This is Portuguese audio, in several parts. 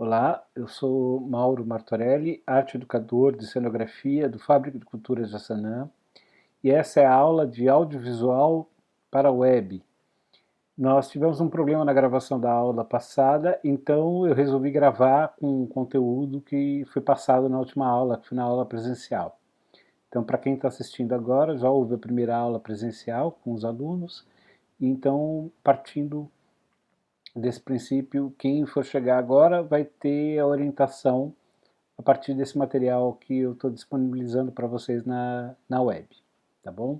Olá, eu sou Mauro Martorelli, arte educador de cenografia do Fábrica de Cultura Jaçanã, e essa é a aula de audiovisual para a web. Nós tivemos um problema na gravação da aula passada, então eu resolvi gravar com o conteúdo que foi passado na última aula, que foi na aula presencial. Então, para quem está assistindo agora, já houve a primeira aula presencial com os alunos, então, partindo desse princípio, quem for chegar agora vai ter a orientação a partir desse material que eu estou disponibilizando para vocês na web, tá bom?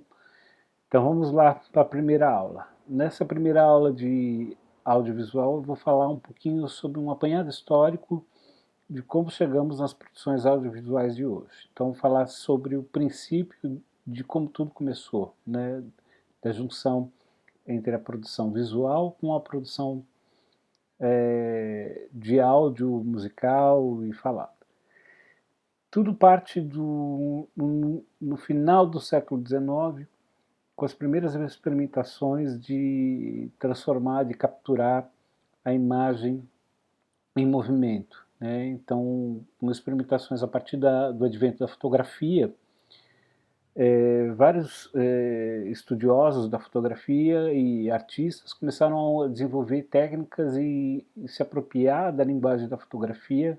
Então vamos lá para a primeira aula. Nessa primeira aula de audiovisual eu vou falar um pouquinho sobre um apanhado histórico de como chegamos nas produções audiovisuais de hoje. Então vou falar sobre o princípio de como tudo começou, né? Da junção entre a produção visual com a produção de áudio musical e falado. Tudo parte no final do século XIX, com as primeiras experimentações de transformar, de capturar a imagem em movimento, né? Então, com experimentações a partir do advento da fotografia, vários estudiosos da fotografia e artistas começaram a desenvolver técnicas e se apropriar da linguagem da fotografia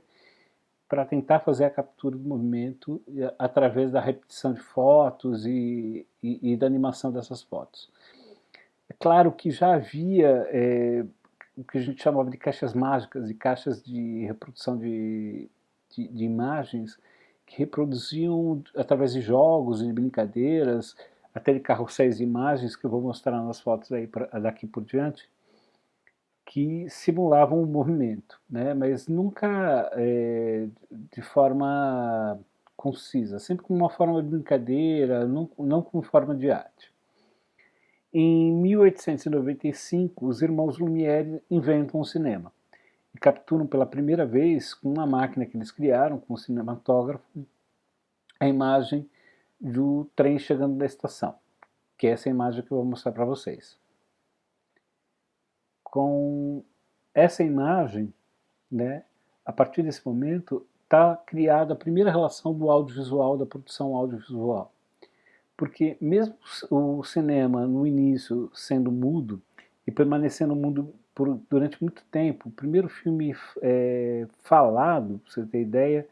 para tentar fazer a captura do movimento através da repetição de fotos e da animação dessas fotos. É claro que já havia o que a gente chamava de caixas mágicas e caixas de reprodução de imagens que reproduziam através de jogos e de brincadeiras, até de carrosséis de imagens que eu vou mostrar nas fotos aí daqui por diante, que simulavam o movimento, né? Mas nunca de forma concisa, sempre como uma forma de brincadeira, não como forma de arte. Em 1895, os irmãos Lumière inventam o cinema e capturam pela primeira vez, com uma máquina que eles criaram, com o cinematógrafo, a imagem do trem chegando da estação, que é essa imagem que eu vou mostrar para vocês. Com essa imagem, né, a partir desse momento, está criada a primeira relação do audiovisual, da produção audiovisual. Porque mesmo o cinema, no início, sendo mudo e permanecendo mudo durante muito tempo, o primeiro filme falado, para você ter ideia,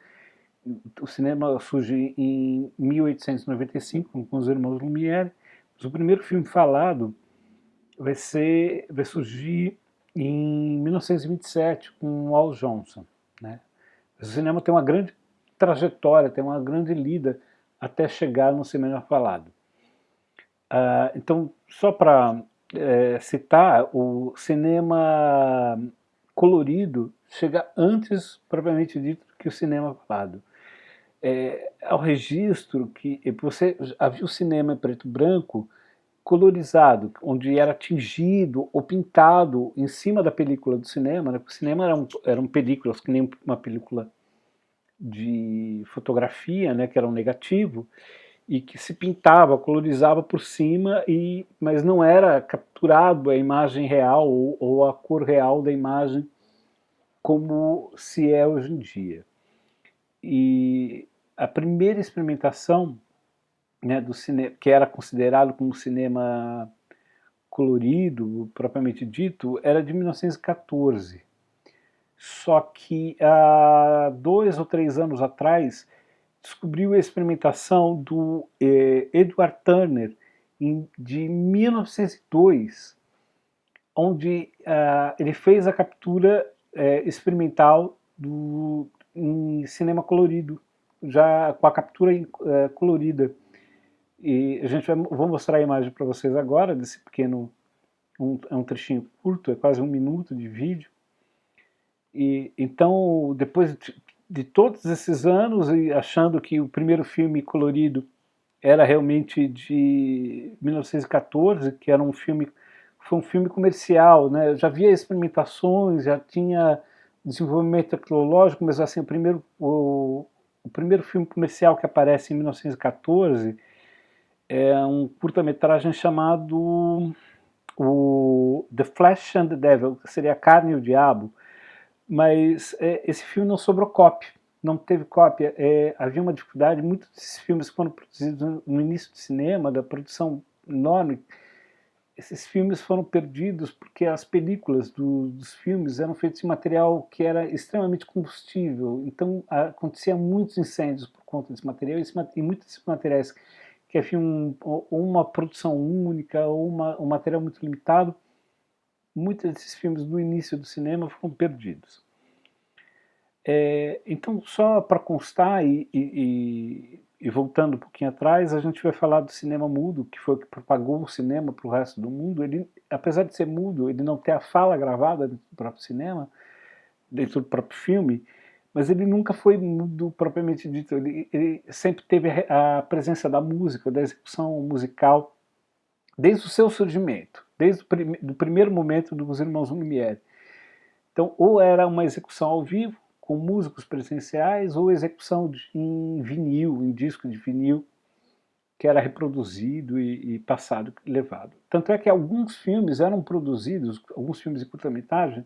o cinema surge em 1895, com os irmãos Lumière, mas o primeiro filme falado vai surgir em 1927 com o Al Johnson, né? O cinema tem uma grande trajetória, tem uma grande lida até chegar no cinema falado. Então, só para citar, o cinema colorido chega antes, propriamente dito, que o cinema falado. Ao registro que você havia o cinema em preto e branco colorizado, onde era tingido ou pintado em cima da película do cinema, né? Porque o cinema eram películas, que nem uma película de fotografia, né, que era um negativo, e que se pintava, colorizava por cima, mas não era capturado a imagem real ou a cor real da imagem como se é hoje em dia. E a primeira experimentação, né, do cinema, que era considerado como cinema colorido, propriamente dito, era de 1914. Só que há 2 ou 3 anos atrás descobriu a experimentação do Edward Turner de 1902, onde ele fez a captura experimental em cinema colorido, já com a captura colorida. E vou mostrar a imagem para vocês agora, desse pequeno, é um trechinho curto, é quase 1 minuto de vídeo. E então, depois de todos esses anos, e achando que o primeiro filme colorido era realmente de 1914, que era foi um filme comercial, né? Já havia experimentações, já tinha desenvolvimento tecnológico, mas assim, o primeiro filme comercial que aparece em 1914 é um curta-metragem chamado The Flesh and the Devil, que seria A Carne e o Diabo, Mas esse filme não sobrou cópia, não teve cópia. Havia uma dificuldade, muitos desses filmes que foram produzidos no início do cinema, da produção enorme, esses filmes foram perdidos porque as películas dos filmes eram feitas de material que era extremamente combustível, então acontecia muitos incêndios por conta desse material, e muitos desses materiais que haviam ou uma produção única ou um material muito limitado, muitos desses filmes no início do cinema foram perdidos. Então, só para constar e voltando um pouquinho atrás, a gente vai falar do cinema mudo, que foi o que propagou o cinema para o resto do mundo. Ele, apesar de ser mudo, ele não ter a fala gravada dentro do próprio cinema, dentro do próprio filme, mas ele nunca foi mudo propriamente dito. Ele sempre teve a presença da música, da execução musical, desde o seu surgimento, desde o primeiro momento dos Irmãos Lumière. Então, ou era uma execução ao vivo, com músicos presenciais, ou execução em vinil, em disco de vinil, que era reproduzido e passado, levado. Tanto é que alguns filmes eram produzidos, alguns filmes de curta-metragem,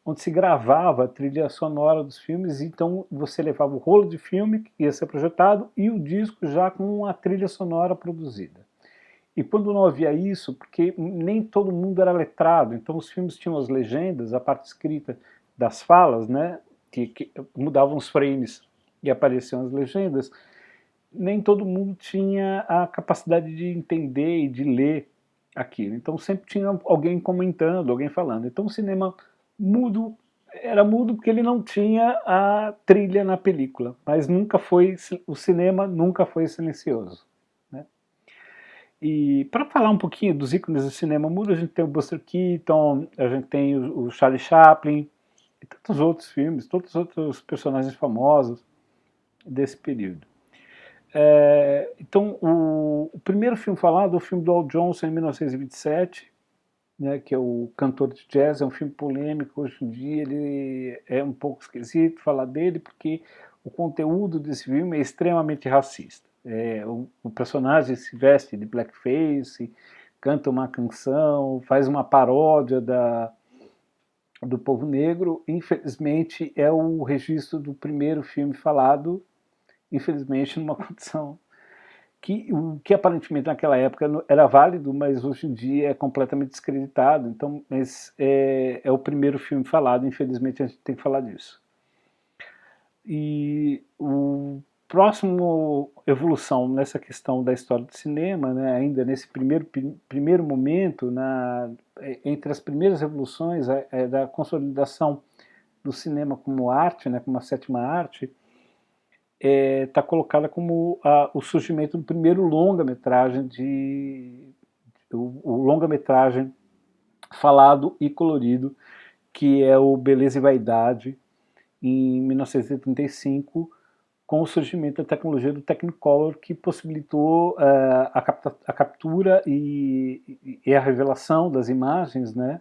onde se gravava a trilha sonora dos filmes, então você levava o rolo de filme que ia ser projetado e o disco já com a trilha sonora produzida. E quando não havia isso, porque nem todo mundo era letrado, então os filmes tinham as legendas, a parte escrita das falas, né, que mudavam os frames e apareciam as legendas, nem todo mundo tinha a capacidade de entender e de ler aquilo. Então sempre tinha alguém comentando, alguém falando. Então o cinema mudo era mudo porque ele não tinha a trilha na película, mas nunca foi, o cinema nunca foi silencioso, né? E para falar um pouquinho dos ícones do cinema mudo, a gente tem o Buster Keaton, a gente tem o Charlie Chaplin, e tantos outros filmes, todos os outros personagens famosos desse período. Então, o primeiro filme falado é o filme do Al Jolson, em 1927, né, que é o Cantor de Jazz. É um filme polêmico, hoje em dia ele é um pouco esquisito falar dele, porque o conteúdo desse filme é extremamente racista. O personagem se veste de blackface, canta uma canção, faz uma paródia do povo negro. Infelizmente, é o registro do primeiro filme falado, infelizmente, numa condição o que aparentemente naquela época era válido, mas hoje em dia é completamente descreditado. Então, mas é o primeiro filme falado, infelizmente a gente tem que falar disso. E o próximo evolução nessa questão da história do cinema, né, ainda nesse primeiro momento, entre as primeiras revoluções da consolidação do cinema como arte, né, como a sétima arte, está colocada como o surgimento do primeiro longa-metragem o longa-metragem falado e colorido, que é o Beleza e Vaidade, em 1935, com o surgimento da tecnologia do Technicolor, que possibilitou a captura e a revelação das imagens, né,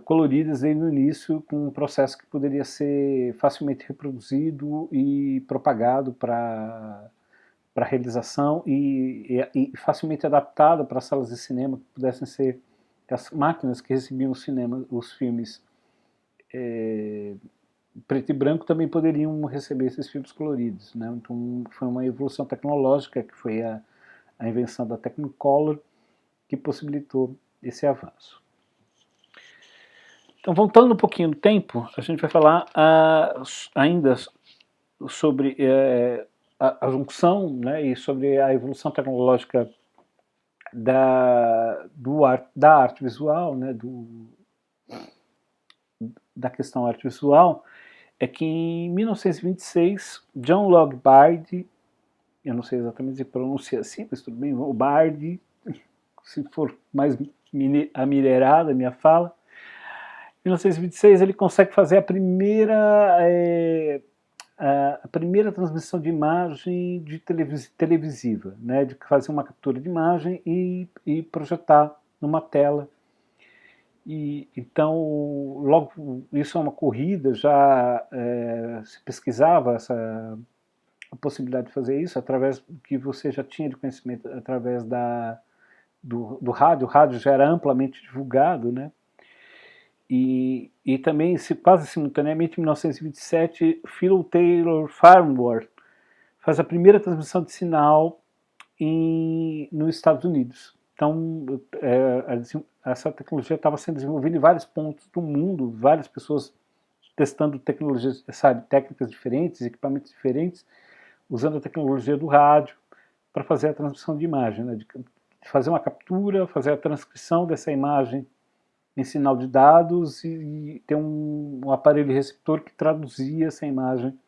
coloridas desde o início, com um processo que poderia ser facilmente reproduzido e propagado para realização e facilmente adaptado para salas de cinema que pudessem ser as máquinas que recebiam os filmes preto e branco também poderiam receber esses filmes coloridos, né? Então foi uma evolução tecnológica, que foi a invenção da Technicolor, que possibilitou esse avanço. Então, voltando um pouquinho no tempo, a gente vai falar ainda sobre a junção, né, e sobre a evolução tecnológica da arte visual, né, da questão arte visual. É que em 1926, John Log Bardi, eu não sei exatamente se pronuncia assim, mas tudo bem, o Bardi, se for mais amilerada a minha fala, em 1926 ele consegue fazer a primeira transmissão de imagem televisiva, né, de fazer uma captura de imagem e projetar numa tela. Então, logo, isso é uma corrida, já se pesquisava a possibilidade de fazer isso através do que você já tinha de conhecimento através do rádio. O rádio já era amplamente divulgado, né? e também, quase simultaneamente, em 1927, Philo Taylor Farnworth faz a primeira transmissão de sinal nos Estados Unidos. Então, essa tecnologia estava sendo desenvolvida em vários pontos do mundo, várias pessoas testando tecnologias, sabe, técnicas diferentes, equipamentos diferentes, usando a tecnologia do rádio para fazer a transmissão de imagem, né, de fazer uma captura, fazer a transcrição dessa imagem em sinal de dados e ter um aparelho receptor que traduzia essa imagem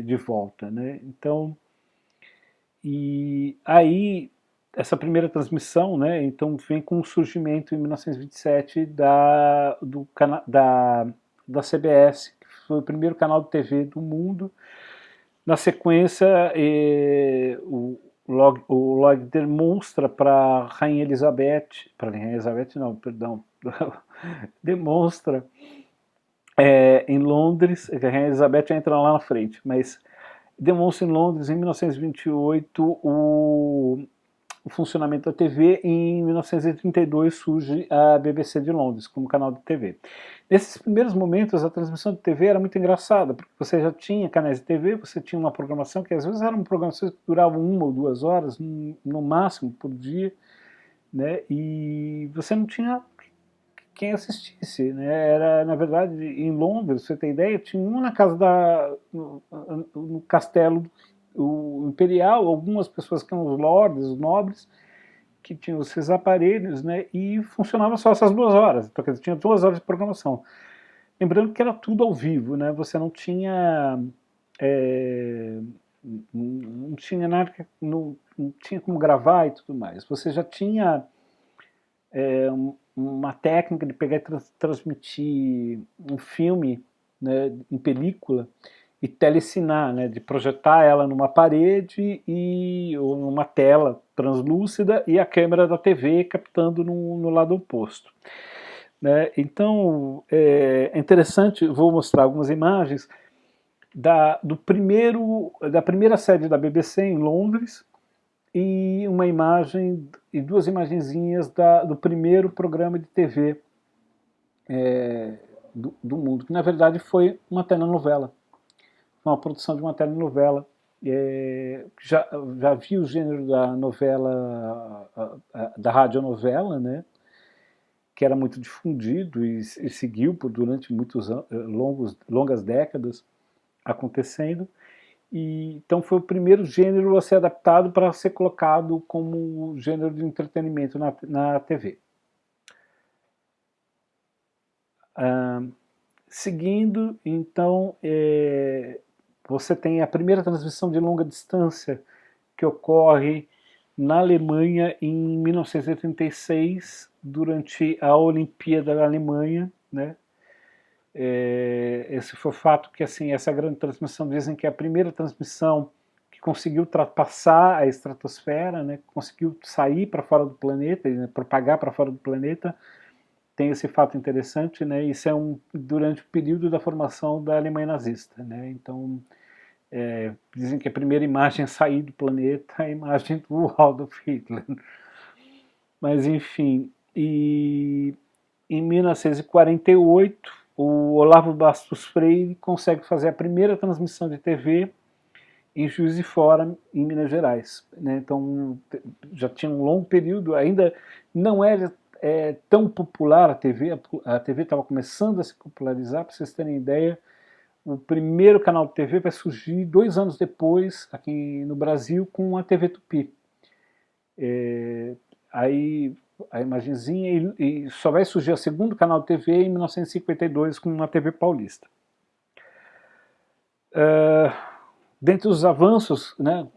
de volta, né? Então, e aí essa primeira transmissão, né? Então vem com o surgimento em 1927 da CBS, que foi o primeiro canal de TV do mundo. Na sequência, o Log demonstra para Rainha Elizabeth não, perdão, demonstra em Londres, a Rainha Elizabeth entra lá na frente, mas demonstra em Londres em 1928 o funcionamento da TV, e em 1932 surge a BBC de Londres como canal de TV. Nesses primeiros momentos a transmissão de TV era muito engraçada, porque você já tinha canais de TV, você tinha uma programação que às vezes eram programações que duravam 1 ou 2 horas, no máximo por dia, né? E você não tinha quem assistisse, né? Era, na verdade, em Londres, pra você ter ideia, tinha uma na casa no castelo o imperial, algumas pessoas que eram os lords, os nobres, que tinham esses aparelhos, né, e funcionava só essas 2 horas, então tinha 2 horas de programação. Lembrando que era tudo ao vivo, né, você não tinha não tinha nada, não tinha como gravar e tudo mais. Você já tinha uma técnica de pegar e transmitir um filme, né, em película e telecinar, né, de projetar ela numa parede ou numa tela translúcida e a câmera da TV captando no lado oposto. Né? Então é interessante, vou mostrar algumas imagens da primeira sede da BBC em Londres, e uma imagem e 2 imagenzinhas do primeiro programa de TV do mundo, que na verdade foi uma telenovela, uma produção de uma telenovela. Já vi o gênero da novela, da radionovela, né, que era muito difundido e seguiu durante longas décadas acontecendo. Então foi o primeiro gênero a ser adaptado para ser colocado como gênero de entretenimento na TV. Seguindo, então, você tem a primeira transmissão de longa distância que ocorre na Alemanha em 1986, durante a Olimpíada da Alemanha, né? Esse foi o fato que, assim, essa grande transmissão, dizem que é a primeira transmissão que conseguiu ultrapassar a estratosfera, né, conseguiu sair para fora do planeta, né, propagar para fora do planeta. Tem esse fato interessante, né, isso é durante o período da formação da Alemanha nazista, né, então dizem que a primeira imagem a sair do planeta é a imagem do Adolf Hitler. Mas enfim, e em 1948 o Olavo Bastos Freire consegue fazer a primeira transmissão de TV em Juiz de Fora, em Minas Gerais. Né? Então já tinha um longo período, ainda não era tão popular a TV estava começando a se popularizar, para vocês terem ideia. O primeiro canal de TV vai surgir 2 anos depois, aqui no Brasil, com a TV Tupi. Aí a imagenzinha, e só vai surgir o segundo canal de TV em 1952 com uma TV paulista. Dentre os avanços, né,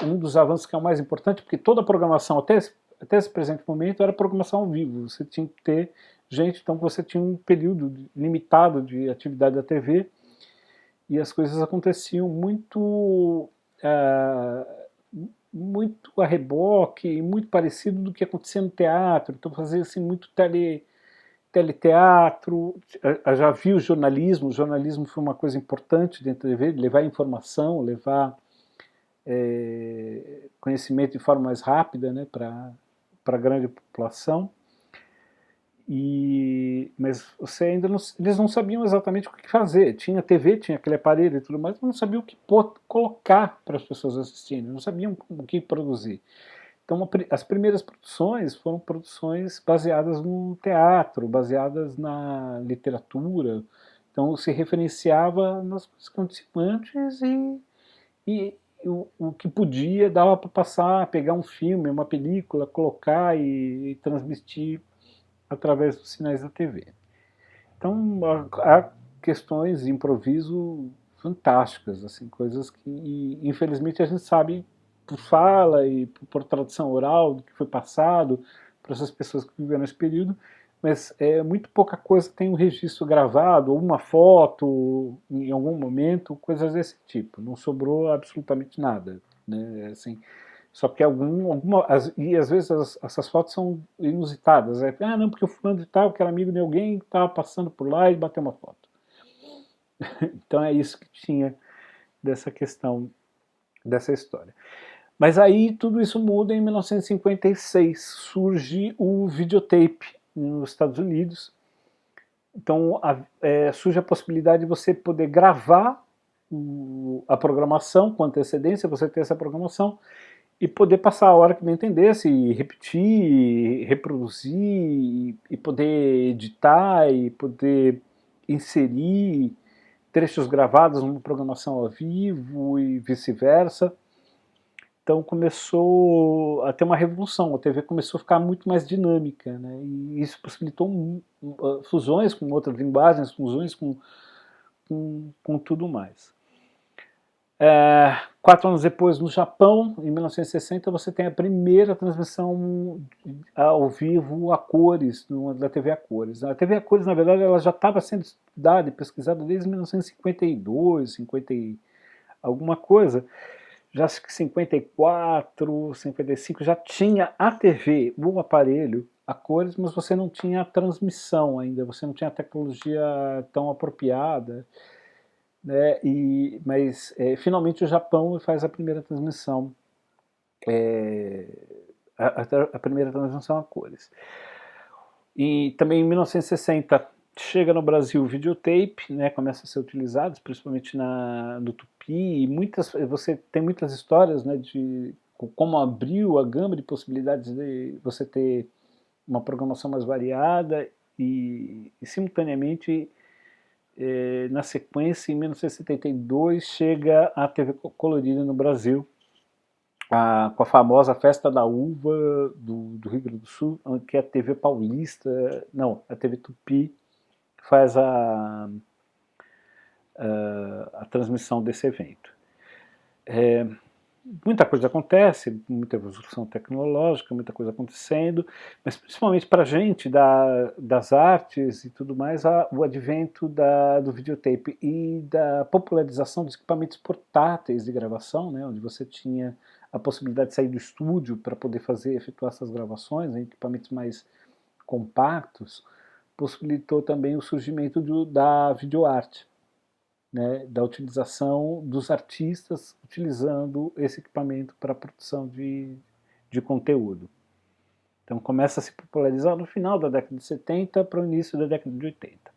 um dos avanços que é o mais importante, porque toda a programação até esse presente momento era programação ao vivo, você tinha que ter gente, então você tinha um período limitado de atividade da TV, e as coisas aconteciam muito muito a reboque, muito parecido do que acontecia no teatro. Então fazia assim muito teleteatro. Já vi o jornalismo foi uma coisa importante dentro da TV, levar informação, levar conhecimento de forma mais rápida, né, para a grande população. Mas você ainda não, eles não sabiam exatamente o que fazer. Tinha TV, tinha aquele aparelho e tudo mais, mas não sabiam o que colocar para as pessoas assistirem, não sabiam o que produzir. Então as primeiras produções foram produções baseadas no teatro, baseadas na literatura. Então se referenciava nas participantes e o que podia dava para passar, pegar um filme, uma película, colocar e transmitir através dos sinais da TV. Então há questões de improviso fantásticas, assim, coisas que infelizmente a gente sabe por fala e por tradição oral do que foi passado para essas pessoas que viveram nesse período, mas muito pouca coisa tem um registro gravado, ou uma foto em algum momento, coisas desse tipo. Não sobrou absolutamente nada, né? Assim, só que e às vezes essas fotos são inusitadas. Não, porque o fulano de tal, que era amigo de alguém, estava passando por lá e bateu uma foto. Então é isso que tinha dessa questão, dessa história. Mas aí tudo isso muda em 1956. Surge o videotape nos Estados Unidos. Então surge a possibilidade de você poder gravar a programação com antecedência, você ter essa programação, e poder passar a hora que não entendesse, e repetir, reproduzir, e poder editar, e poder inserir trechos gravados numa programação ao vivo e vice-versa. Então começou a ter uma revolução, a TV começou a ficar muito mais dinâmica, né? E isso possibilitou fusões com outras linguagens, fusões com tudo mais. 4 anos depois, no Japão, em 1960, você tem a primeira transmissão ao vivo a cores, da TV a cores. A TV a cores, na verdade, ela já estava sendo estudada e pesquisada desde 1952, 50 alguma coisa. Já acho que 54, 55, já tinha a TV, o aparelho, a cores, mas você não tinha a transmissão ainda, você não tinha a tecnologia tão apropriada. Né, mas finalmente o Japão faz a primeira transmissão, a primeira transmissão a cores. E também em 1960 chega no Brasil o videotape, né, começa a ser utilizado, principalmente no Tupi, e você tem muitas histórias, né, de como abriu a gama de possibilidades de você ter uma programação mais variada e simultaneamente na sequência, em 1972, chega a TV colorida no Brasil, com a famosa Festa da Uva do Rio Grande do Sul, que é a TV Paulista, não, a TV Tupi, que faz a transmissão desse evento. Muita coisa acontece, muita evolução tecnológica, muita coisa acontecendo, mas principalmente para a gente das artes e tudo mais, o advento do videotape e da popularização dos equipamentos portáteis de gravação, né, onde você tinha a possibilidade de sair do estúdio para poder efetuar essas gravações em equipamentos mais compactos, possibilitou também o surgimento da videoarte. Né, da utilização dos artistas utilizando esse equipamento para a produção de conteúdo. Então começa a se popularizar no final da década de 70 para o início da década de 80.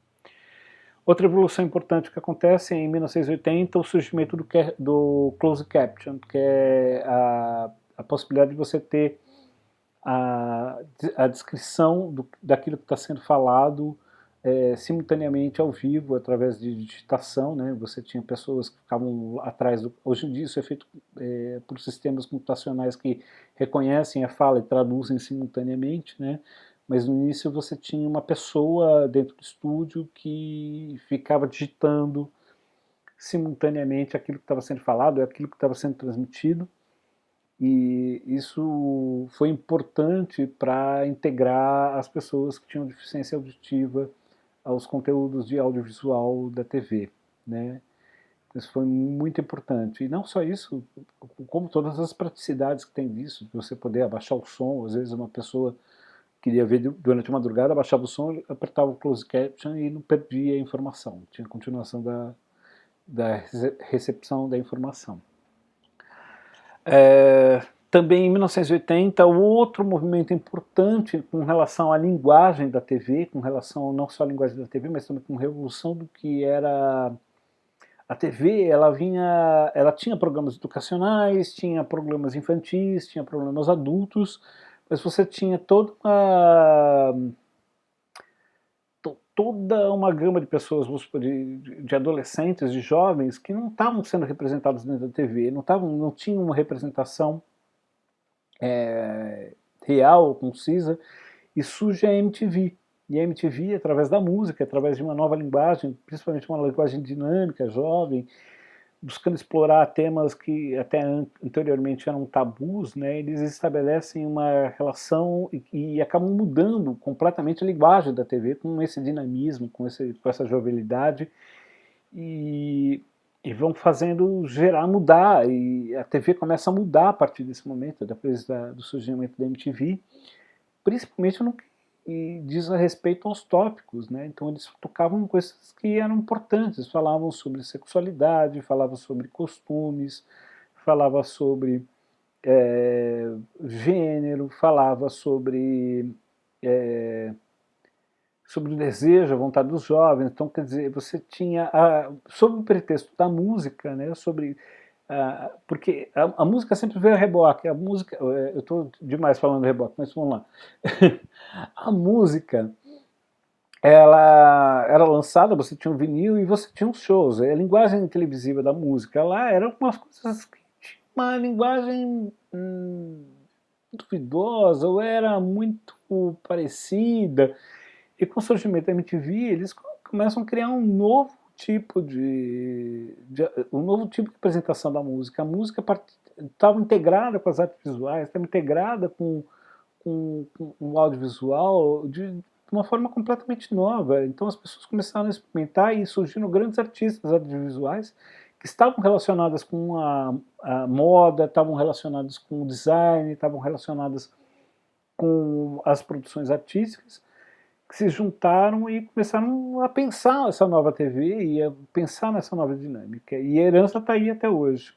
Outra evolução importante que acontece é em 1980 o surgimento do closed caption, que é a possibilidade de você ter a descrição daquilo que está sendo falado simultaneamente ao vivo, através de digitação, né? Você tinha pessoas que ficavam atrás Hoje em dia isso é feito por sistemas computacionais que reconhecem a fala e traduzem simultaneamente, né? Mas no início você tinha uma pessoa dentro do estúdio que ficava digitando simultaneamente aquilo que estava sendo falado e aquilo que estava sendo transmitido, e isso foi importante para integrar as pessoas que tinham deficiência auditiva aos conteúdos de audiovisual da TV, né? Isso foi muito importante. E não só isso, como todas as praticidades que tem disso, de você poder abaixar o som. Às vezes uma pessoa queria ver durante a madrugada, abaixava o som, apertava o closed caption e não perdia a informação. Tinha continuação da recepção da informação. Também em 1980, outro movimento importante com relação à linguagem da TV, com relação não só à linguagem da TV, mas também com revolução do que era a TV. Ela tinha programas educacionais, tinha programas infantis, tinha programas adultos, mas você tinha toda uma gama de pessoas, de adolescentes, de jovens, que não estavam sendo representados dentro da TV, não tinham uma representação real, concisa, e surge a MTV. E a MTV, através da música, através de uma nova linguagem, principalmente uma linguagem dinâmica, jovem, buscando explorar temas que até anteriormente eram tabus, né, eles estabelecem uma relação e acabam mudando completamente a linguagem da TV com esse dinamismo, com essa jovialidade, e vão fazendo mudar, e a TV começa a mudar a partir desse momento, depois do surgimento da MTV, principalmente no que diz a respeito aos tópicos, né? Então eles tocavam coisas que eram importantes, falavam sobre sexualidade, falavam sobre costumes, falavam sobre gênero, falava sobre o desejo, a vontade dos jovens. Então, quer dizer, você tinha, sob o pretexto da música, né, porque a música sempre veio a reboque. A música, eu estou demais falando reboque, mas vamos lá. A música, ela era lançada, você tinha um vinil e você tinha os shows. A linguagem televisiva da música lá era umas coisas que tinha uma linguagem duvidosa, ou era muito parecida. E com o surgimento da MTV, eles começam a criar um novo tipo um novo tipo de apresentação da música. A música estava integrada com as artes visuais, estava integrada com o audiovisual de uma forma completamente nova. Então as pessoas começaram a experimentar e surgiram grandes artistas audiovisuais que estavam relacionadas com a moda, estavam relacionadas com o design, estavam relacionadas com as produções artísticas, que se juntaram e começaram a pensar essa nova TV e a pensar nessa nova dinâmica. E a herança está aí até hoje.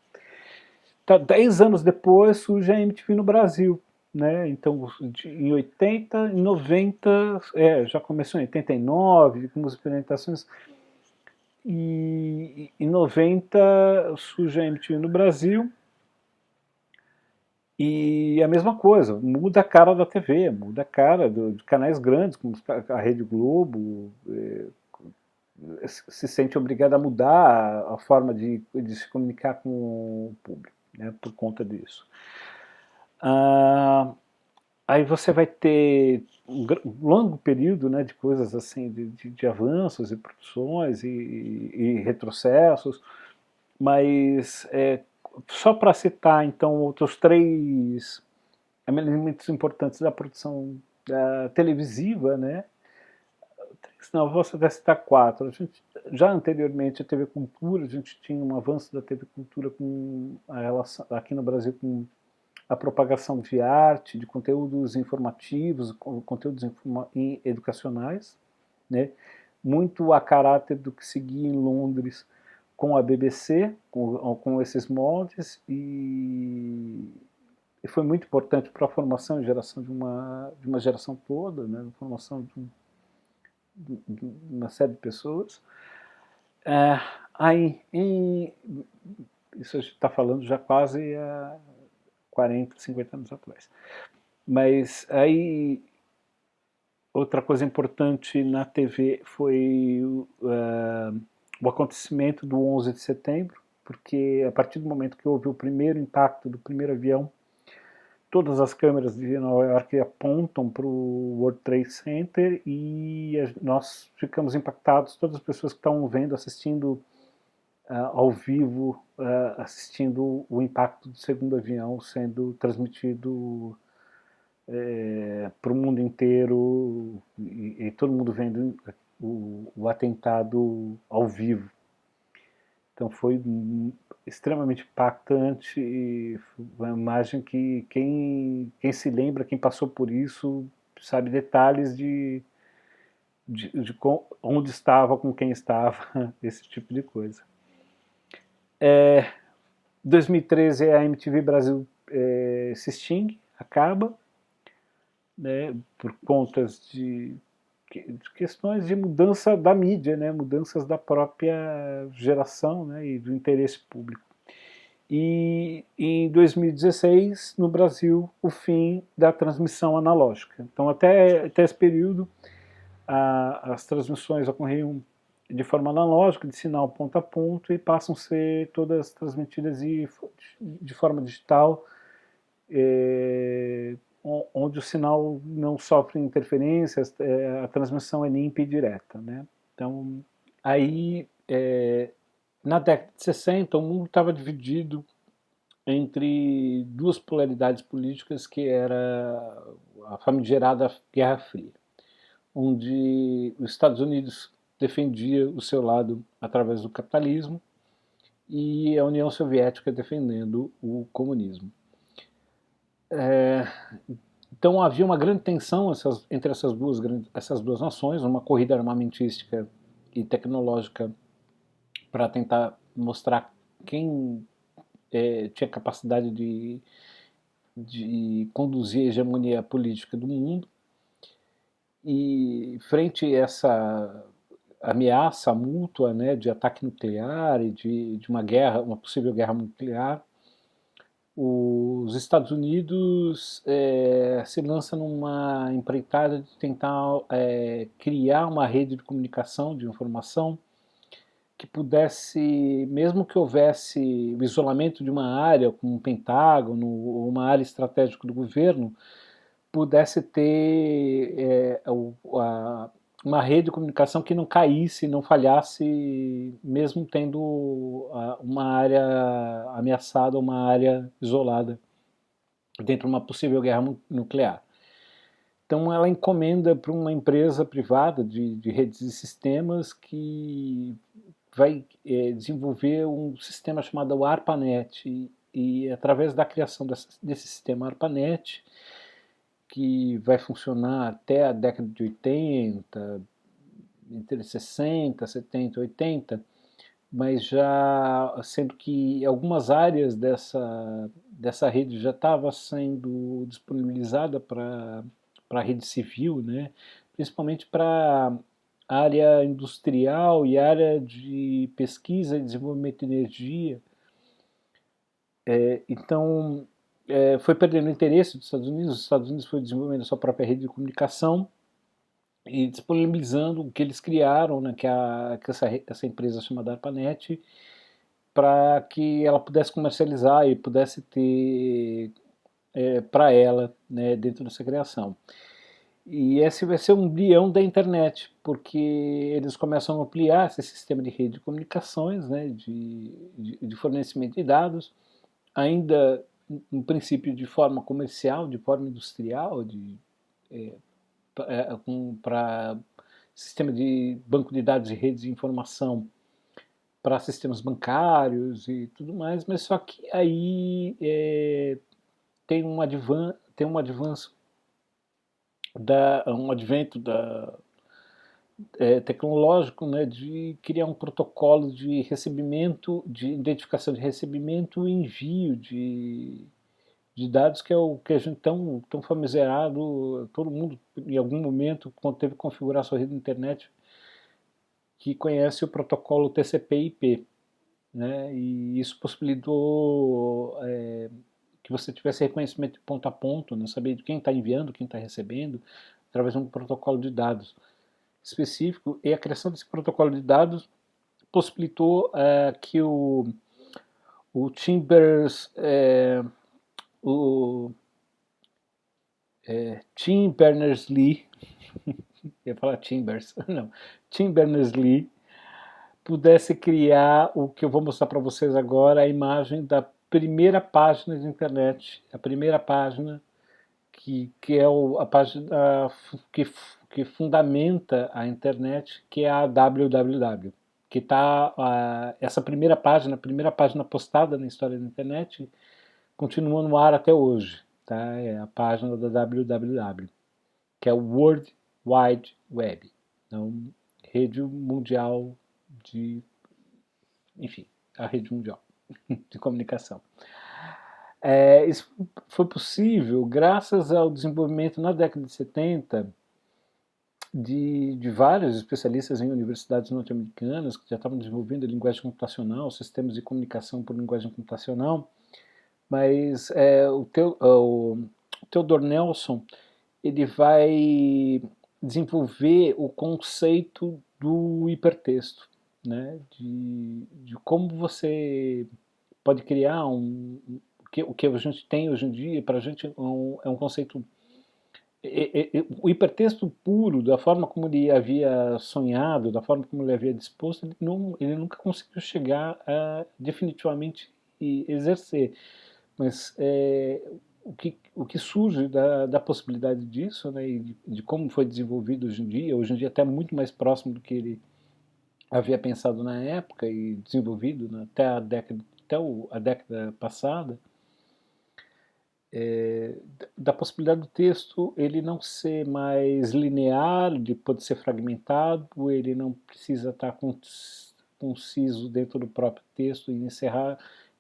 10 anos depois surge a MTV no Brasil. Né? Então, em 80, em 90, já começou em 89, com experimentações, e em 90 surge a MTV no Brasil, e a mesma coisa, muda a cara da TV, muda a cara de canais grandes, como a Rede Globo, se sente obrigada a mudar a forma de se comunicar com o público, né, por conta disso. Aí você vai ter um longo período, né, de coisas assim, de avanços e produções e retrocessos, mas só para citar então outros 3 elementos importantes da produção televisiva, né? Não, vou citar 4. A gente, já anteriormente a TV Cultura, a gente tinha um avanço da TV Cultura com a relação, aqui no Brasil, com a propagação de arte, de conteúdos informativos, conteúdos educacionais, né? Muito a caráter do que seguia em Londres com a BBC, com esses moldes, e foi muito importante para a formação e geração de uma geração toda, né? A formação de uma série de pessoas. Aí, isso a gente está falando já quase 40, 50 anos atrás. Mas aí, outra coisa importante na TV foi o acontecimento do 11 de setembro, porque a partir do momento que houve o primeiro impacto do primeiro avião, todas as câmeras de Nova York apontam para o World Trade Center e nós ficamos impactados, todas as pessoas que estão vendo, assistindo ao vivo, assistindo o impacto do segundo avião sendo transmitido para o mundo inteiro, e todo mundo vendo o atentado ao vivo. Então foi extremamente impactante, e uma imagem que quem se lembra, quem passou por isso, sabe detalhes de onde estava, com quem estava, esse tipo de coisa. 2013 a MTV Brasil se extingue, acaba, né, por contas de questões de mudança da mídia, né, mudanças da própria geração, né, e do interesse público. E em 2016, no Brasil, o fim da transmissão analógica. Então, até esse período, as transmissões ocorriam de forma analógica, de sinal ponto a ponto, e passam a ser todas transmitidas de forma digital, onde o sinal não sofre interferências, a transmissão é limpa e direta, né? Então, aí, na década de 60, o mundo estava dividido entre duas polaridades políticas, que era a famigerada Guerra Fria, onde os Estados Unidos defendia o seu lado através do capitalismo e a União Soviética defendendo o comunismo. Então havia uma grande tensão entre essas duas nações, uma corrida armamentística e tecnológica para tentar mostrar quem tinha capacidade de conduzir a hegemonia política do mundo. E frente a essa ameaça mútua, né, de ataque nuclear e de uma guerra, uma possível guerra nuclear, os Estados Unidos se lançam numa empreitada de tentar criar uma rede de comunicação, de informação, que pudesse, mesmo que houvesse o isolamento de uma área, como um Pentágono ou uma área estratégica do governo, pudesse ter uma rede de comunicação que não caísse, não falhasse, mesmo tendo uma área ameaçada, uma área isolada, dentro de uma possível guerra nuclear. Então ela encomenda para uma empresa privada de redes e sistemas que vai desenvolver um sistema chamado ARPANET, e através da criação desse sistema ARPANET, que vai funcionar até a década de 80, entre 60, 70, 80, mas já sendo que algumas áreas dessa rede já estava sendo disponibilizada para a rede civil, né? Principalmente para a área industrial e área de pesquisa e desenvolvimento de energia. Então, foi perdendo o interesse dos Estados Unidos. Os Estados Unidos foi desenvolvendo a sua própria rede de comunicação e disponibilizando o que eles criaram, né, que essa empresa chamada ARPANET, para que ela pudesse comercializar e pudesse ter para ela, né, dentro dessa criação. E esse vai ser um embrião da internet, porque eles começam a ampliar esse sistema de rede de comunicações, né, de fornecimento de dados, ainda no princípio de forma comercial, de forma industrial, para sistema de banco de dados e redes de informação para sistemas bancários e tudo mais, mas só que aí tem um avanço, um advento tecnológico, né, de criar um protocolo de recebimento, de identificação de recebimento e envio de dados, que é o que a gente tão famigerado, todo mundo em algum momento, quando teve que configurar sua rede de internet, que conhece o protocolo TCP/IP, né? E isso possibilitou que você tivesse reconhecimento de ponto a ponto, né? Saber de quem está enviando, quem está recebendo, através de um protocolo de dados específico. E a criação desse protocolo de dados possibilitou que o Timbers, o Tim Berners-Lee, ia falar Timbers, não, Tim Berners-Lee, pudesse criar o que eu vou mostrar para vocês agora, a imagem da primeira página de internet, a primeira página que é a página que fundamenta a internet, que é a www, que está essa primeira página, a primeira página postada na história da internet, continua no ar até hoje, tá? É a página da www, que é o World Wide Web, então rede mundial enfim, a rede mundial de comunicação. Isso foi possível graças ao desenvolvimento na década de 70 de vários especialistas em universidades norte-americanas que já estavam desenvolvendo a linguagem computacional, sistemas de comunicação por linguagem computacional, mas o Theodore Nelson ele vai desenvolver o conceito do hipertexto, né? De como você pode criar o que a gente tem hoje em dia, para a gente é um conceito. O hipertexto puro, da forma como ele havia sonhado, da forma como ele havia disposto, ele nunca conseguiu chegar a definitivamente exercer. Mas o que surge da possibilidade disso, né, e de como foi desenvolvido hoje em dia até muito mais próximo do que ele havia pensado na época e desenvolvido, né, a década passada, da possibilidade do texto ele não ser mais linear, ele pode ser fragmentado, ele não precisa estar conciso dentro do próprio texto e encerrar.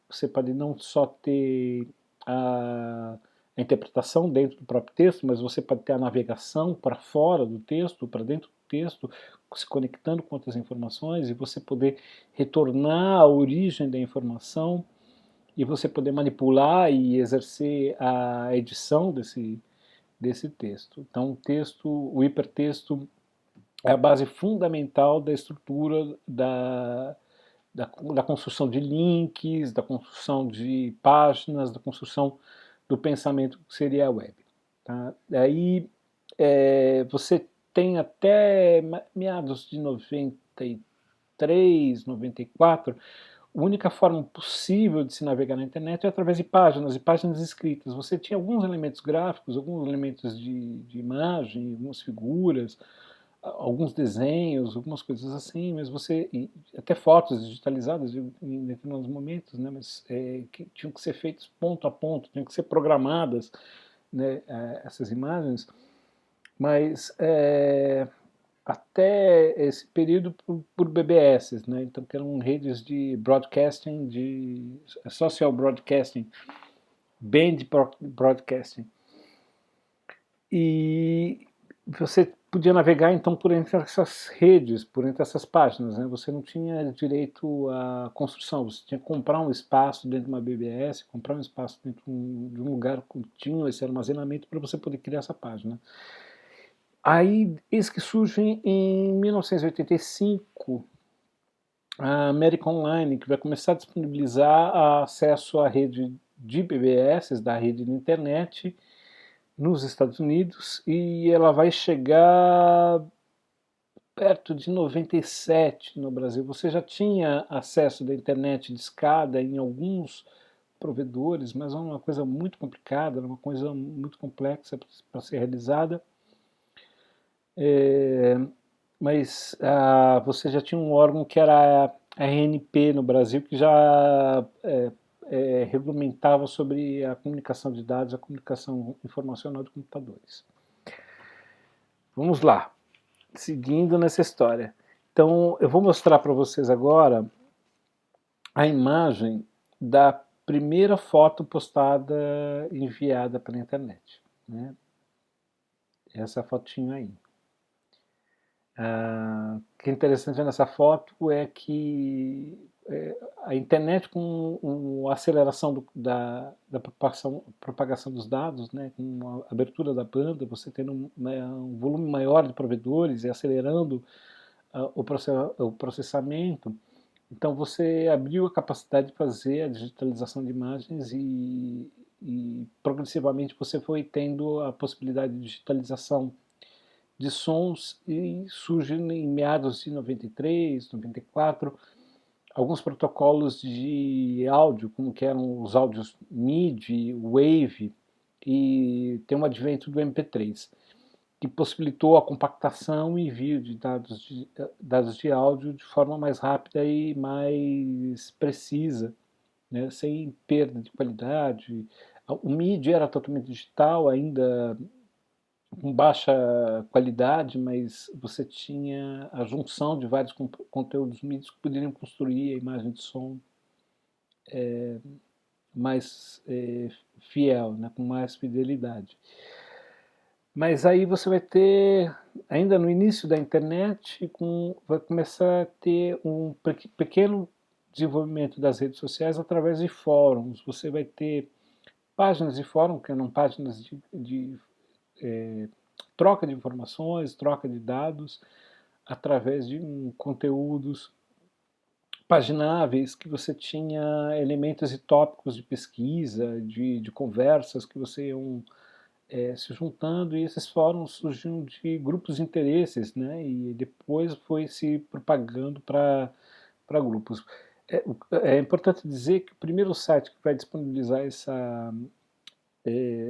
Você pode não só ter a interpretação dentro do próprio texto, mas você pode ter a navegação para fora do texto, para dentro do texto, se conectando com outras informações e você poder retornar à origem da informação e você poder manipular e exercer a edição desse texto. Então, o hipertexto é a base fundamental da estrutura da construção de links, da construção de páginas, da construção do pensamento que seria a web. Tá? Aí você tem até meados de 93, 94, a única forma possível de se navegar na internet é através de páginas e páginas escritas. Você tinha alguns elementos gráficos, alguns elementos de imagem, algumas figuras, alguns desenhos, algumas coisas assim, mas até fotos digitalizadas em determinados momentos, né, mas que tinham que ser feitas ponto a ponto, tinham que ser programadas, né, essas imagens, mas até esse período por BBS, né? Então que eram redes de broadcasting, de social broadcasting, band broadcasting. E você podia navegar então por entre essas redes, por entre essas páginas, né? Você não tinha direito à construção, você tinha que comprar um espaço dentro de uma BBS, comprar um espaço dentro de um lugar que tinha esse armazenamento para você poder criar essa página. Aí, eis que surge em 1985 a América Online, que vai começar a disponibilizar acesso à rede de BBS, da rede de internet, nos Estados Unidos, e ela vai chegar perto de 97 no Brasil. Você já tinha acesso da internet de escada em alguns provedores, mas é uma coisa muito complicada, uma coisa muito complexa para ser realizada. Mas você já tinha um órgão que era a RNP no Brasil, que já regulamentava sobre a comunicação de dados, a comunicação informacional de computadores. Vamos lá, seguindo nessa história. Então, eu vou mostrar para vocês agora a imagem da primeira foto postada, enviada pela internet, né? Essa fotinho aí. O que é interessante nessa foto é que a internet com a aceleração da propagação dos dados, né, com a abertura da banda, você tendo um volume maior de provedores e acelerando o processamento, então você abriu a capacidade de fazer a digitalização de imagens e progressivamente você foi tendo a possibilidade de digitalização de sons e surge em meados de 93, 94, alguns protocolos de áudio, como que eram os áudios MIDI, Wave, e tem um advento do MP3, que possibilitou a compactação e envio de dados de áudio de forma mais rápida e mais precisa, né, sem perda de qualidade. O MIDI era totalmente digital, ainda com baixa qualidade, mas você tinha a junção de vários conteúdos mídias que poderiam construir a imagem de som mais fiel, né, com mais fidelidade. Mas aí você vai ter, ainda no início da internet, vai começar a ter um pequeno desenvolvimento das redes sociais através de fóruns. Você vai ter páginas de fórum, que eram páginas de troca de informações, troca de dados, através de conteúdos pagináveis, que você tinha elementos e tópicos de pesquisa, de conversas que você iam se juntando, e esses fóruns surgiram de grupos de interesses, né? E depois foi se propagando para grupos. É importante dizer que o primeiro site que vai disponibilizar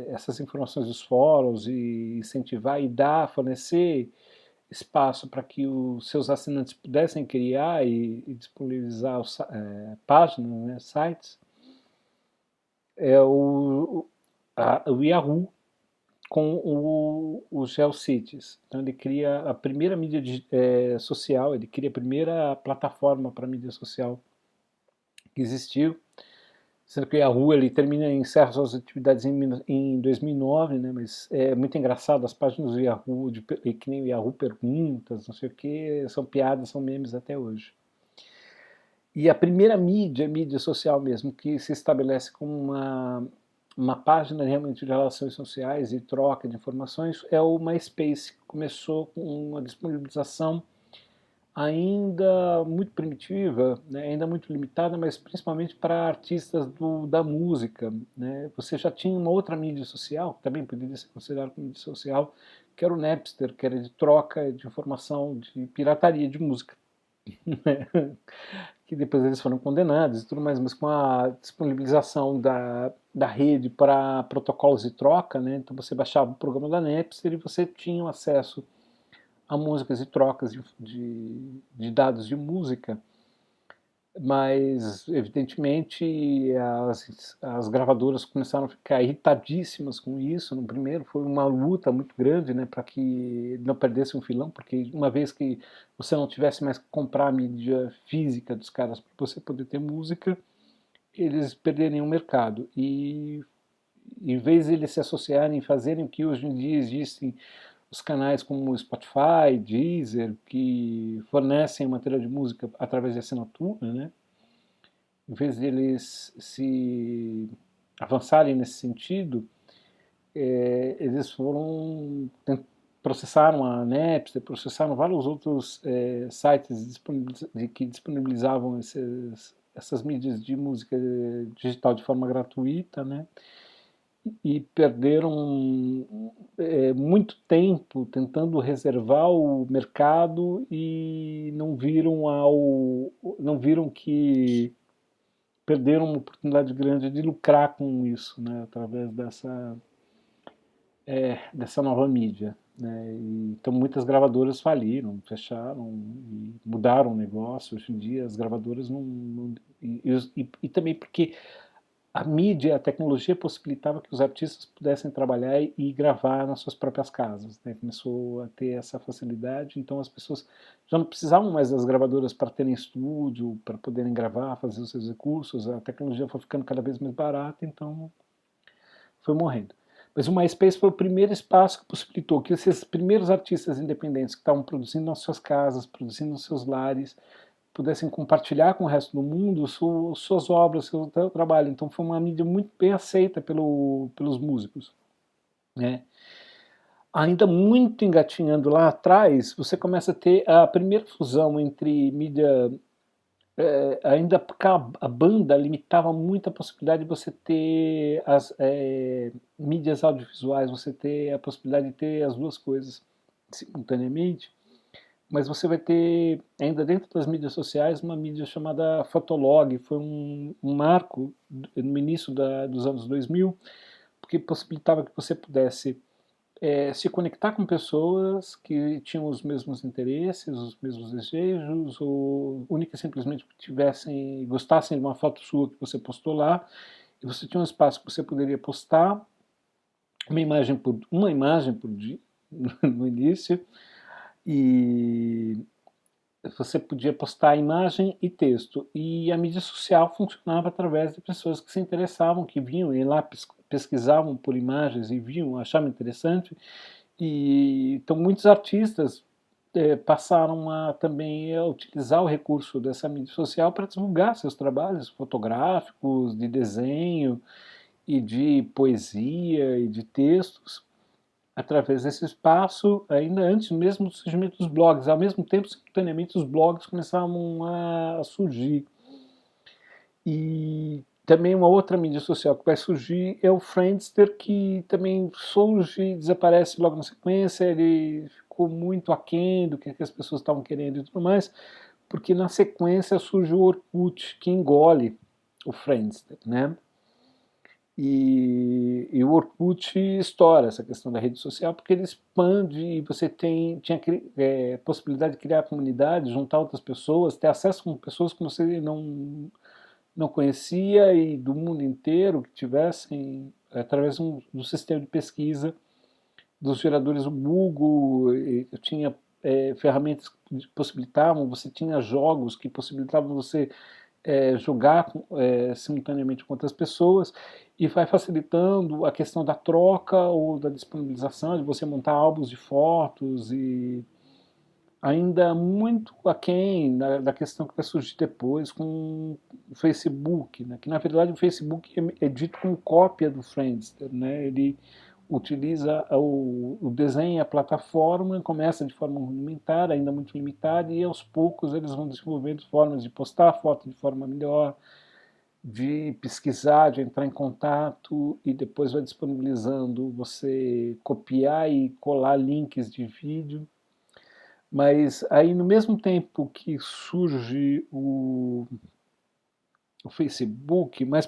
essas informações dos fóruns e incentivar e fornecer espaço para que os seus assinantes pudessem criar e disponibilizar páginas, né, sites, é o Yahoo com o GeoCities. Então ele cria a primeira mídia social, ele cria a primeira plataforma para mídia social que existiu, sendo que o Yahoo ele encerra suas atividades em 2009, né, mas é muito engraçado, as páginas do Yahoo, que nem o Yahoo Perguntas, não sei o que, são piadas, são memes até hoje. E a primeira mídia social mesmo, que se estabelece como uma página realmente de relações sociais e troca de informações, é o MySpace, que começou com uma disponibilização ainda muito primitiva, né, ainda muito limitada, mas principalmente para artistas da música, né. Você já tinha uma outra mídia social, que também poderia ser considerada como mídia social, que era o Napster, que era de troca de informação, de pirataria de música. Que depois eles foram condenados e tudo mais, mas com a disponibilização da rede para protocolos de troca, né, então você baixava o programa da Napster e você tinha acesso a músicas e trocas de dados de música, mas evidentemente as gravadoras começaram a ficar irritadíssimas com isso. No primeiro foi uma luta muito grande, né, para que não perdesse um filão, porque uma vez que você não tivesse mais que comprar a mídia física dos caras para você poder ter música, eles perderiam o mercado. E em vez de eles se associarem e fazerem o que hoje em dia existem os canais como o Spotify, Deezer, que fornecem material de música através de assinatura, né? Em vez de eles se avançarem nesse sentido, eles processaram a Napster, processaram vários outros sites que disponibilizavam essas mídias de música digital de forma gratuita, né? E perderam muito tempo tentando reservar o mercado e não viram que perderam uma oportunidade grande de lucrar com isso, né, através dessa nova mídia, né. Então muitas gravadoras faliram, fecharam e mudaram o negócio. Hoje em dia as gravadoras e também porque a mídia, a tecnologia possibilitava que os artistas pudessem trabalhar e gravar nas suas próprias casas, né? Começou a ter essa facilidade, então as pessoas já não precisavam mais das gravadoras para terem estúdio, para poderem gravar, fazer os seus recursos. A tecnologia foi ficando cada vez mais barata, então foi morrendo. Mas o MySpace foi o primeiro espaço que possibilitou que esses primeiros artistas independentes que estavam produzindo nas suas casas, produzindo nos seus lares, pudessem compartilhar com o resto do mundo suas obras, seu trabalho. Então foi uma mídia muito bem aceita pelos músicos, né? Ainda muito engatinhando lá atrás, você começa a ter a primeira fusão entre mídia, ainda porque a banda limitava muito a possibilidade de você ter as mídias audiovisuais, você ter a possibilidade de ter as duas coisas simultaneamente. Mas você vai ter, ainda dentro das mídias sociais, uma mídia chamada Fotolog. Foi um marco no início dos anos 2000, porque possibilitava que você pudesse se conectar com pessoas que tinham os mesmos interesses, os mesmos desejos, ou única e simplesmente gostassem de uma foto sua que você postou lá, e você tinha um espaço que você poderia postar uma imagem por dia no início, e você podia postar imagem e texto, e a mídia social funcionava através de pessoas que se interessavam, que vinham e lá pesquisavam por imagens e viam, achavam interessante, e então muitos artistas passaram a também a utilizar o recurso dessa mídia social para divulgar seus trabalhos fotográficos, de desenho e de poesia e de textos, através desse espaço, ainda antes mesmo do surgimento dos blogs. Ao mesmo tempo, simultaneamente, os blogs começavam a surgir. E também uma outra mídia social que vai surgir é o Friendster, que também surge e desaparece logo na sequência. Ele ficou muito aquém do que as pessoas estavam querendo e tudo mais, porque na sequência surge o Orkut, que engole o Friendster, né? E o Orkut estoura essa questão da rede social, porque ele expande e você tinha possibilidade de criar comunidade, juntar outras pessoas, ter acesso com pessoas que você não conhecia e do mundo inteiro que tivessem, através do sistema de pesquisa dos geradores do Google. Eu tinha ferramentas que possibilitavam, você tinha jogos que possibilitavam você jogar simultaneamente com outras pessoas, e vai facilitando a questão da troca ou da disponibilização, de você montar álbuns de fotos, e ainda muito aquém da questão que vai surgir depois com o Facebook, né? Que na verdade o Facebook é dito como cópia do Friendster, né? Ele utiliza o desenho, a plataforma, começa de forma rudimentar, ainda muito limitada, e aos poucos eles vão desenvolvendo formas de postar a foto de forma melhor, de pesquisar, de entrar em contato, e depois vai disponibilizando você copiar e colar links de vídeo. Mas aí, no mesmo tempo que surge o Facebook, mais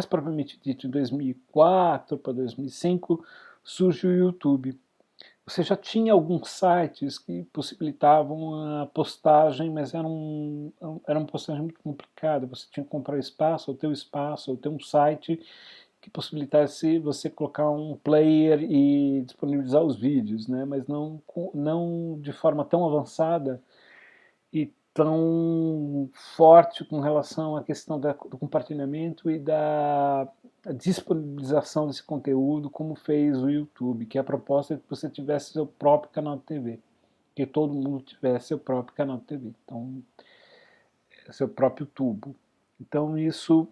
propriamente dito em 2004 para 2005, surge o YouTube. Você já tinha alguns sites que possibilitavam a postagem, mas era uma postagem muito complicada. Você tinha que comprar espaço, ou ter um site que possibilitasse você colocar um player e disponibilizar os vídeos, né? Mas não de forma tão avançada e tão forte com relação à questão do compartilhamento e da disponibilização desse conteúdo, como fez o YouTube, que a proposta é que você tivesse seu próprio canal de TV, que todo mundo tivesse seu próprio canal de TV, então seu próprio tubo. Então isso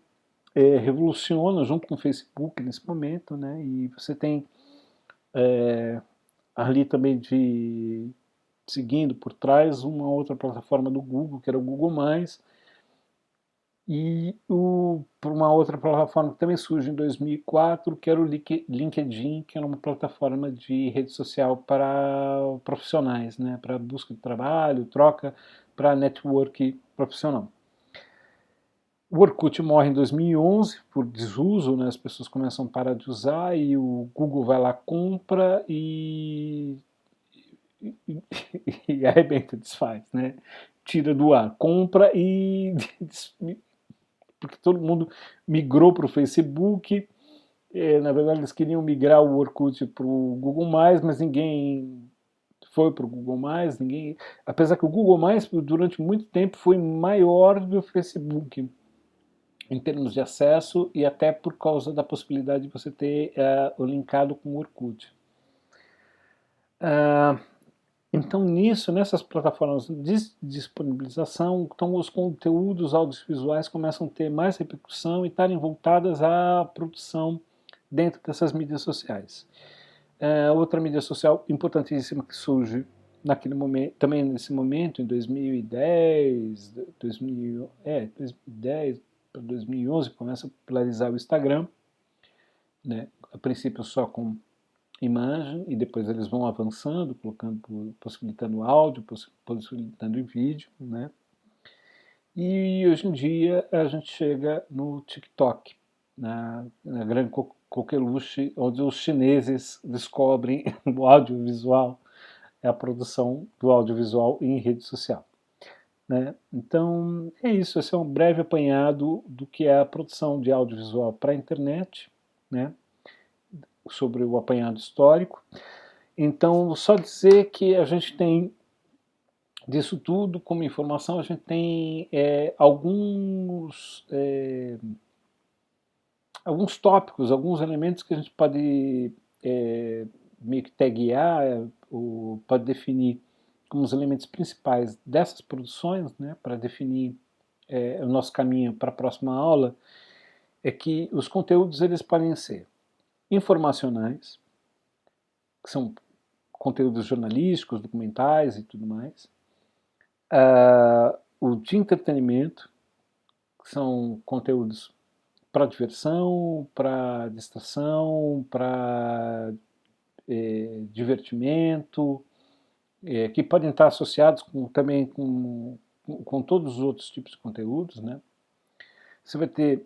revoluciona junto com o Facebook nesse momento, né? E você tem ali também seguindo por trás uma outra plataforma do Google, que era o Google+, e por uma outra plataforma que também surge em 2004, que era o LinkedIn, que era uma plataforma de rede social para profissionais, né, para busca de trabalho, troca, para network profissional. O Orkut morre em 2011 por desuso, né, as pessoas começam a parar de usar e o Google vai lá, compra e arrebenta, desfaz, né? Tira do ar, compra e porque todo mundo migrou para o Facebook. Na verdade, eles queriam migrar o Orkut para o Google+, mas ninguém foi para o Google+, ninguém. Apesar que o Google+, durante muito tempo, foi maior do que o Facebook em termos de acesso, e até por causa da possibilidade de você ter o linkado com o Orkut. Então, nessas plataformas de disponibilização, então os conteúdos audiovisuais começam a ter mais repercussão e estarem voltadas à produção dentro dessas mídias sociais. Outra mídia social importantíssima que surge naquele momento, também nesse momento, em 2010, 2010 para 2011, começa a popularizar o Instagram, né? A princípio só com imagem, e depois eles vão avançando, possibilitando áudio, possibilitando vídeo, né? E hoje em dia a gente chega no TikTok, na grande coqueluche, onde os chineses descobrem o audiovisual, a produção do audiovisual em rede social, né? Então é isso, esse é um breve apanhado do que é a produção de audiovisual para a internet, né? Sobre o apanhado histórico. Então, só dizer que a gente tem disso tudo, como informação, a gente tem alguns tópicos, alguns elementos que a gente pode meio que taguear, ou pode definir como os elementos principais dessas produções, né, para definir o nosso caminho para a próxima aula, é que os conteúdos eles podem ser informacionais, que são conteúdos jornalísticos, documentais e tudo mais, o de entretenimento, que são conteúdos para diversão, para distração, para divertimento, que podem estar associados também com todos os outros tipos de conteúdos, né? Você vai ter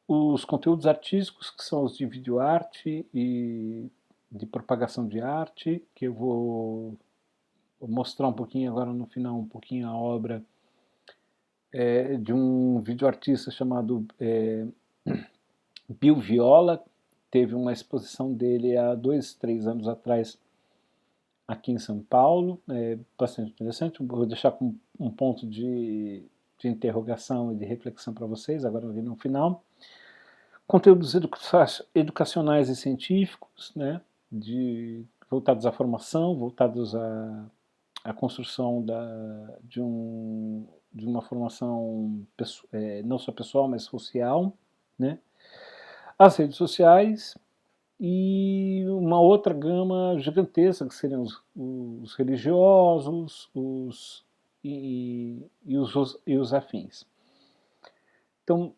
os conteúdos artísticos, que são os de videoarte e de propagação de arte, que eu vou mostrar um pouquinho agora no final, um pouquinho a obra de um videoartista chamado Bill Viola. Teve uma exposição dele há 2, 3 anos atrás aqui em São Paulo, bastante interessante. Vou deixar com um ponto de interrogação e de reflexão para vocês, agora no final. Conteúdos educacionais e científicos, né, voltados à formação, voltados à construção de uma formação não só pessoal, mas social, né. As redes sociais e uma outra gama gigantesca, que seriam os religiosos e os afins. Então,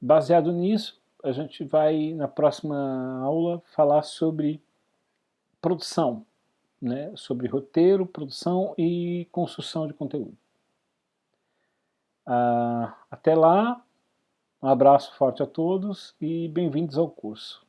baseado nisso, a gente vai, na próxima aula, falar sobre produção, né? Sobre roteiro, produção e construção de conteúdo. Até lá, um abraço forte a todos e bem-vindos ao curso.